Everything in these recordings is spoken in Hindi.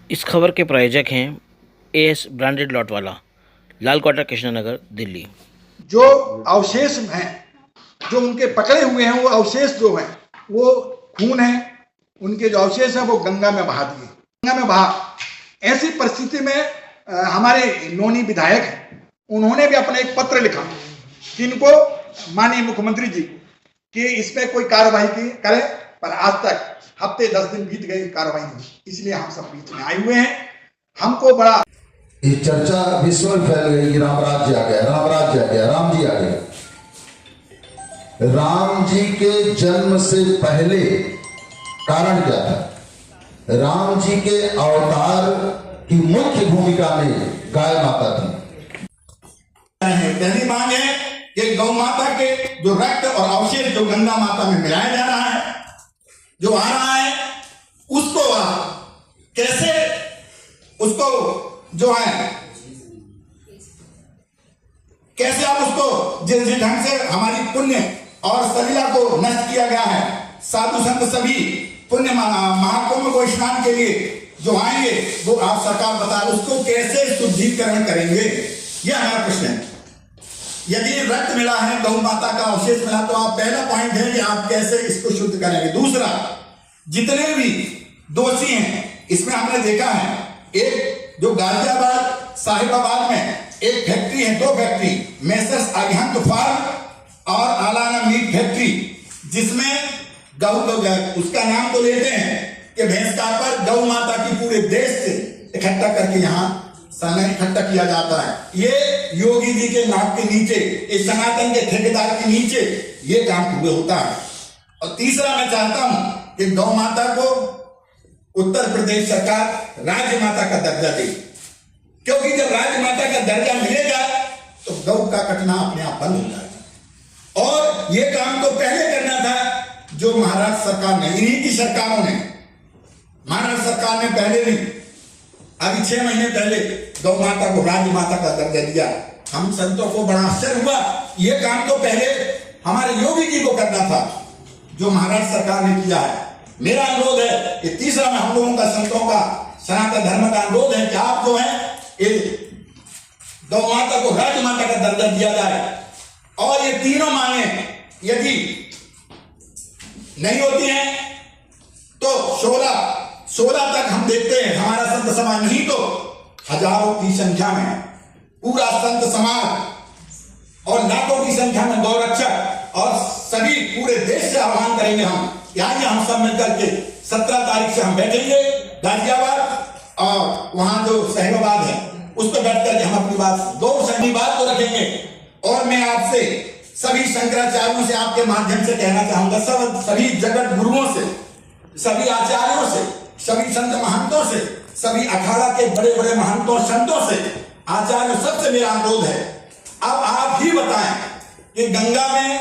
इस खबर के प्रायोजक हैं एएस ब्रांडेड लॉट वाला, लाल क्वार्टर, कृष्णनगर, दिल्ली। जो अवशेष हैं, जो उनके पकड़े हुए हैं, वो अवशेष जो हैं वो खून है, उनके जो अवशेष हैं वो गंगा में बहा दिए, गंगा में बहा। ऐसी परिस्थिति में हमारे लोनी विधायक हैं, उन्होंने भी अपना एक पत्र लिखा कि इनको माननीय मुख्यमंत्री जी कि इस पे कोई कार्रवाई करे, पर आज तक हफ्ते 10 दिन बीत गए, कार्रवाई नहीं। इसलिए हम सब बीच में आए हुए हैं। हमको बड़ा ये चर्चा विश्व में फैल गई कि राम राज्य आ गया, राम राज्य आ गया, राम जी आ गए। राम जी के जन्म से पहले कारण क्या था? राम जी के अवतार की मुख्य भूमिका में गाय माता थी। पहली मांग है कि गौ माता के जो रक्त और अवशेष जो गंगा माता में मिलाया जा रहा है, जो आ रहा है, उसको कैसे उसको जो है कैसे आप उसको जिस ढंग से हमारी पुण्य और सलीला को नष्ट किया गया है, साधु संत सभी पुण्य महाकुंभ को स्नान के लिए जो आएंगे वो आप सरकार बता उसको कैसे शुद्धिकरण करेंगे, यह हमारा प्रश्न है। यदि रक्त मिला है, गौ माता का अवशेष मिला, तो आप पहला पॉइंट है कि आप कैसे इसको शुद्ध करेंगे। दूसरा, जितने भी दोषी हैं इसमें हमने देखा है, एक जो गाजियाबाद साहिबाबाद में एक फैक्ट्री है, 2 फैक्ट्री, मेसर्स अरिहंत फार्म और आलाना मीट फैक्ट्री, जिसमें गौ उसका नाम तो लेते हैं कि भैंस का पर गौ माता की पूरे देश से इकट्ठा करके यहाँ सामान इकट्ठा किया जाता है। ये योगी जी के नाक के नीचे, इस सनातन के ठेकेदार के नीचे ये काम पूरे होता है। और तीसरा, मैं चाहता हूं कि गौ माता को उत्तर प्रदेश सरकार राज्य माता का दर्जा दे, क्योंकि जब राज्य माता का दर्जा मिलेगा तो गौ का कटना अपने आप बंद हो जाएगा। और ये काम तो पहले करना था जो महाराष्ट्र सरकार ने, इन्हीं की सरकारों ने, महाराष्ट्र सरकार ने पहले नहीं, अभी 6 महीने पहले गौ माता को राज्य माता का दर्जा दिया। हम संतों को बड़ा आश्चर्य हुआ। ये काम तो पहले हमारे योगी जी को करना था, जो महाराष्ट्र सरकार ने किया है। मेरा अनुरोध है कि तीसरा में हम लोगों का, संतों का, सनातन धर्म का अनुरोध है कि आप जो है गौ माता को राज्य माता का दर्जा दिया जाए। और ये तीनों मांगे यदि नहीं होती हैं तो 16 तक हम देखते हैं हमारा संत समाज, नहीं तो हजारों की संख्या में पूरा संत समाज और लाखों की संख्या में गौरक्षक और सभी पूरे देश से आह्वान करेंगे हम कि आइए हम सब मिलकर के 17 तारीख से हम बैठेंगे गाजियाबाद और वहां जो साहिबाबाद है उस पर बैठ करके हम अपनी बात, 2 सही बात को रखेंगे। और मैं आपसे सभी शंकराचार्यों से आपके माध्यम से कहना चाहूंगा, सभी जगत गुरुओं से, सभी आचार्यों से, सभी संत महंतों से, सभी अखाड़ा के बड़े बड़े महंतों, संतों से, आचार्यों, सबसे मेरा अनुरोध है, अब आप ही बताएं कि गंगा में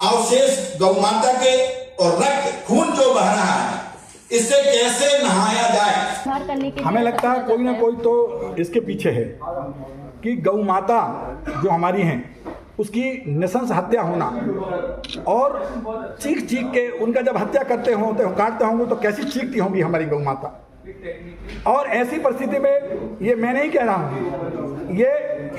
अवशेष गौ माता के और रक्त खून जो बह रहा है, इससे कैसे नहाया जाए। हमें लगता है कोई ना कोई तो इसके पीछे है कि गौ माता जो हमारी हैं उसकी नृशंस हत्या होना, और चीख चीख के उनका जब हत्या करते होंगे, काटते होंगे तो कैसी चीखती होंगी हमारी गौ माता। और ऐसी परिस्थिति में ये मैं नहीं कह रहा हूँ,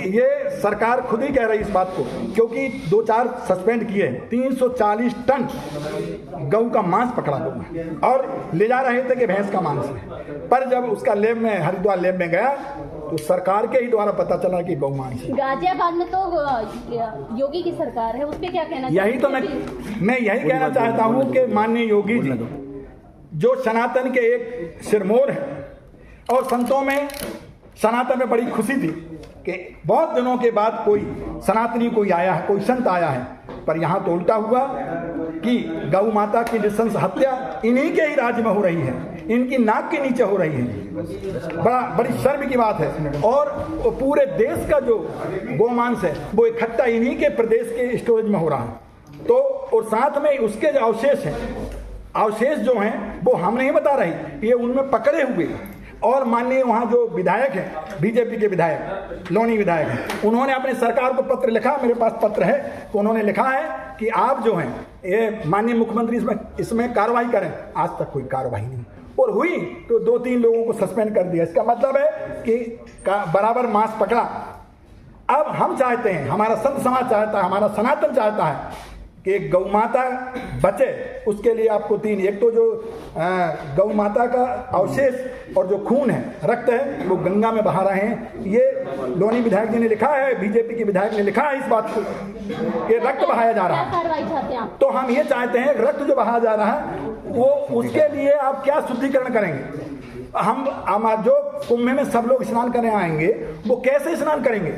ये सरकार खुद ही कह रही है इस बात को, क्योंकि 2-4 सस्पेंड किए, 340 टन गौ का मांस पकड़ा गया और ले जा रहे थे कि भैंस का मांस है। पर जब उसका लैब में, हरिद्वार लैब में गया तो सरकार के ही द्वारा पता चला कि गौ मांस है। गाजियाबाद में तो योगी की सरकार है, उस पर क्या कहना? यही तो मैं यही कहना चाहता हूँ कि माननीय योगी जी जो सनातन के एक सिरमौर है, और संतों में, सनातन में बड़ी खुशी थी कि बहुत दिनों के बाद कोई सनातनी कोई आया है, कोई संत आया है। पर यहाँ तो उल्टा हुआ कि गौ माता की नृशंस हत्या इन्हीं के ही राज्य में हो रही है, इनकी नाक के नीचे हो रही है। बड़ी शर्म की बात है। और पूरे देश का जो गोमांस है वो इकट्ठा इन्हीं के प्रदेश के स्टोरेज में हो रहा है। तो और साथ में उसके जो अवशेष हैं, अवशेष जो हैं वो हम नहीं बता रहे, ये उनमें पकड़े हुए। और माननीय वहाँ जो विधायक हैं, बीजेपी के विधायक, लोनी विधायक हैं, उन्होंने अपने सरकार को पत्र लिखा, मेरे पास पत्र है, तो उन्होंने लिखा है कि आप जो हैं ये माननीय मुख्यमंत्री इसमें कार्रवाई करें। आज तक कोई कार्रवाई नहीं। और हुई तो 2-3 लोगों को सस्पेंड कर दिया। इसका मतलब है कि बराबर मांस पकड़ा। अब हम चाहते हैं, हमारा संत समाज चाहता है, हमारा सनातन चाहता है कि गौ माता बचे। उसके लिए आपको 3, एक तो जो गौ माता का अवशेष और जो खून है, रक्त है, वो गंगा में बहा रहे हैं। ये लोनी विधायक जी ने लिखा है, बीजेपी के विधायक ने लिखा है इस बात को कि रक्त बहाया जा रहा है। क्या कार्रवाई चाहते हैं आप? तो हम ये चाहते हैं रक्त जो बहाया जा रहा है वो, उसके लिए आप क्या शुद्धिकरण करेंगे? हम जो कुंभ में सब लोग स्नान करने आएंगे वो कैसे स्नान करेंगे?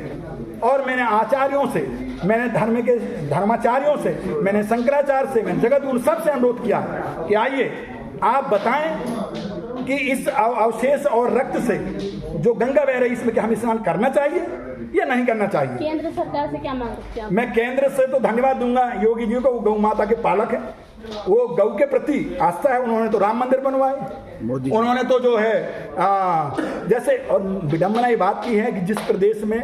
और मैंने आचार्यों से, मैंने धर्म के धर्माचार्यों से, मैंने शंकराचार्य से, मैंने जगत गुरु सबसे अनुरोध किया कि आइए आप बताएं कि इस अवशेष और रक्त से जो गंगा बह रही, इसमें क्या हम स्नान करना चाहिए या नहीं करना चाहिए? केंद्र सरकार से क्या मांग रखते हैं आप? मैं केंद्र से तो धन्यवाद दूंगा योगी जी को, वो गौ माता के पालक है, वो गौ के प्रति आस्था है। उन्होंने तो राम मंदिर बनवाए, उन्होंने तो जो है जैसे, और विडंबना ये बात की है कि जिस प्रदेश में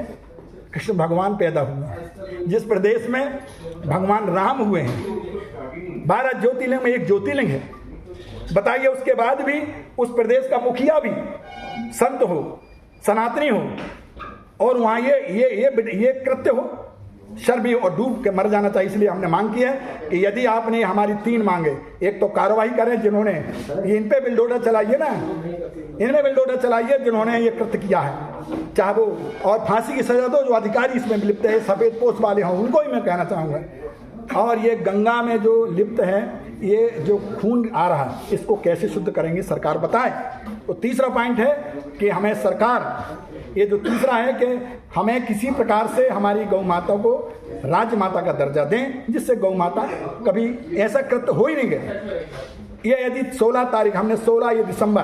कृष्ण भगवान पैदा हुए, जिस प्रदेश में भगवान राम हुए हैं, 12 ज्योतिर्लिंग में एक ज्योतिर्लिंग है, बताइए उसके बाद भी उस प्रदेश का मुखिया भी संत हो, सनातनी हो, और वहाँ ये कृत्य हो, शर्मी और डूब के मर जाना चाहिए। इसलिए हमने मांग की है कि यदि आपने हमारी 3 मांगे, एक तो कार्रवाई करें जिन्होंने ये इन पे बिलडोजर चलाइए ना, इनमें बिलडोजर चलाइए जिन्होंने ये कृत्य किया है, चाहे वो, और फांसी की सजा दो जो अधिकारी इसमें लिप्त है, सफेद पोस्ट वाले हों, उनको ही मैं कहना चाहूँगा। और ये गंगा में जो लिप्त है, ये जो खून आ रहा है, इसको कैसे शुद्ध करेंगे सरकार बताए। तो तीसरा पॉइंट है कि हमें सरकार, ये जो तीसरा है कि हमें किसी प्रकार से हमारी गौ माता को राज्य माता का दर्जा दें, जिससे गौ माता कभी ऐसा कृत्य हो ही नहीं गए। ये यदि 16 तारीख, हमने 16 दिसंबर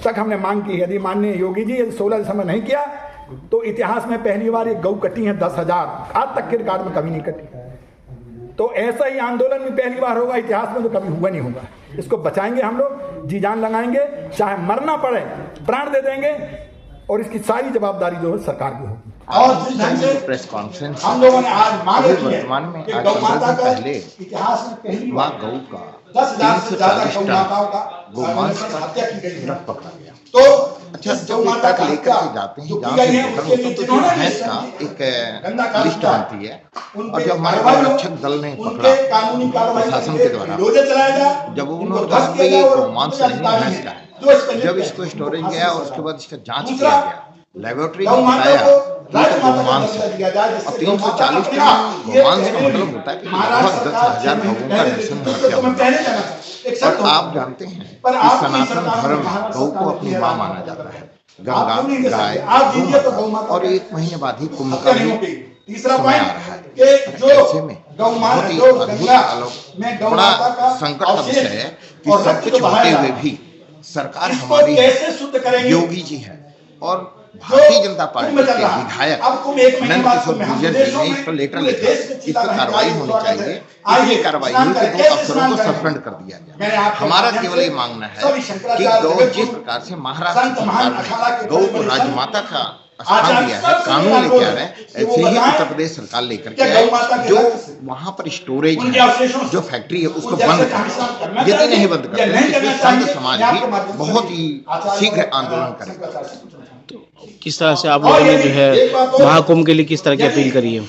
तक हमने मांग की, यदि माननीय योगी जी यदि 16 दिसंबर नहीं किया तो इतिहास में पहली बार ये गौ कटी है 10,000, आज तक के रिकॉर्ड में कभी नहीं कटी। तो ऐसा ही आंदोलन भी पहली बार होगा इतिहास में, जो कभी हुआ नहीं होगा। इसको बचाएंगे हम लोग, जी जान लगाएंगे, चाहे मरना पड़े प्राण दे देंगे, और इसकी सारी जवाबदारी जो है सरकार की होगी। और जिस ढंग से प्रेस कॉन्फ्रेंस हम लोगों ने आज मांग रखी है वर्तमान में कि आज गौ 15 माता दिन का पहले इतिहास में पहली वहाँ बार गौ का 10,000 से ज्यादा 340 गौ माताओं का टन गोमांस का हत्या की गई है। ट्रक पकड़ा गया। तो अच्छा, इस जब गौ माता का लेकर हत्या के जाते हैं, जो की जहाँ गई से है, लेकर उसके लिए होता तो जिन्होंने भैंस इस का गंदा एक काम लिस्ट किया, बनती है, उन और पे जब हमारे कार्रवाई हो, रक्षक दल ने उनके पकड़ा कानूनी कार्रवाई प्रशासन करके के द्वारा, बिलडोजर चलाया जाए, जब उनको उन्होंने ध्वस्त कहा किया कि जाए ये और गोमांस जो नहीं अधिकारी भैंस हैं, का है, जो इसका जब लिप्त इसको है, स्टोरेज फांसी गया की और सजा। उसके बाद इसका जांच दूसरा, किया गया, लेबोरेटरी गौ में माता बताया को कि राज्य ये माता का गोमांस दर्जा है। दिया जाए, और जिससे 340 अपने आप टन ये गोमांस का कहने मतलब लगी, होता है कि महाराष्ट्र लगभग सरकार 10,000 में लोगों का पहले नरसंहार तो हत्या तुम्हें हुआ। पहले कहना था, एक और शर्त आप हो। जानते हैं पर कि आपकी सनातन सरकार धर्म में महाराष्ट्र गौ को सरकार अपनी ने मां दिया माना है। जाता है, आप गंगा, क्यों नहीं दे गाय, सकते? आप दीजिए तो गौ गौ माता, माता और को 1 महीने बाद ही कुंभ का हत्या नहीं भी होगी। तीसरा समय आ पॉइंट रहा है। कि जो ऐसे में गौ माता, बहुत ही जो अद्भुत गंगा में गौ माता बड़ा का संकट का अवशेष विषय है कि और सब रक्त कुछ जो बहाया होते जा हुए रहा है, भी सरकार इसको हमारी कैसे शुद्ध करेंगे? योगी जी है और भारतीय जनता पार्टी कुंभ चल के रहा है। विधायक अब कुंभ एक महीने नंद बाद किशोर कुंभ है। हम गुर्जर जी विदेशों ने में इस पर लेटर पूरे लिखा, देश में इस चिंता पर है, कार्रवाई आइए होनी स्वागत है। चाहिए। आइए, इसलिए कार्रवाई स्नान हुई कि करें, 2 कैसे अफसरों स्नान को करें? सस्पेंड कर दिया मैंने गया। आपके हमारा माध्यम केवल से ये मांगना है सभी कि शंकराचार्य गौ जगत जिस गुरु, प्रकार से महाराष्ट्र संत महान सरकार अखाड़ा ने के गौ बड़े को बड़े राजमाता संत, का स्थान आचार्य दिया है, सब कानून सभी लेके आ लोग रहे हैं, कि वो ऐसे ही बताएं उत्तर प्रदेश सरकार लेकर के कि आए, गौ माता के जो रक्त से, वहां पर स्टोरेज उनके है, अवशेषों से, जो फैक्ट्री है, उसको उस जगह बंद से हम स्नान करना यदि चाहिए नहीं बंद या करते नहीं हैं, करना इसलिए संत चाहिए, समाज मैं आपके भी माध्यम से बहुत ही आचार्य शीघ्र और आंदोलन करेगा। शंकराचार्य से पूछना चाहता हूं। किस तरह से आप लोगों ने जो है महाकुंभ के लिए किस तरह की अपील करी है?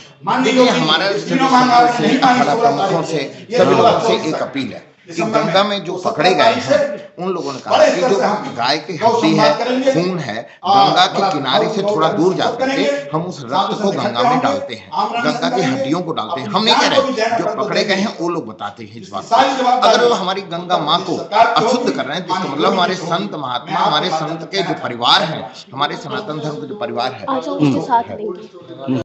देखिए, हमारा सभी संतों से, अखाड़ा प्रमुखों से, सभी लोगों से एक अपील है कि गंगा में जो पकड़े गए हैं उन लोगों ने कहा कि जो गाय की हड्डी है, खून है, गंगा के किनारे से थोड़ा दूर जा करके हम उस रक्त को गंगा में डालते हैं, गंगा की हड्डियों को डालते हैं। हम नहीं कह रहे, जो पकड़े गए हैं वो लोग बताते हैं इस बात को। अगर वो हमारी गंगा माँ को अशुद्ध कर रहे हैं तो इसका मतलब हमारे संत महात्मा, हमारे संत के जो परिवार हैं, हमारे सनातन धर्म के जो परिवार है, आज उसके साथ रहेंगे।